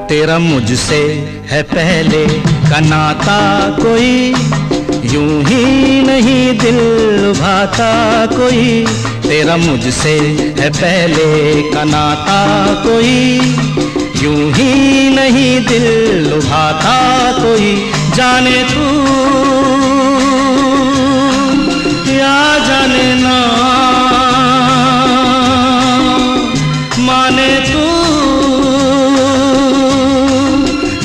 तेरा मुझसे है पहले का नाता कोई, यूं ही नहीं दिल लुभाता कोई। तेरा मुझसे है पहले का नाता कोई, यूं ही नहीं दिल लुभाता कोई। जाने तू या जाने ना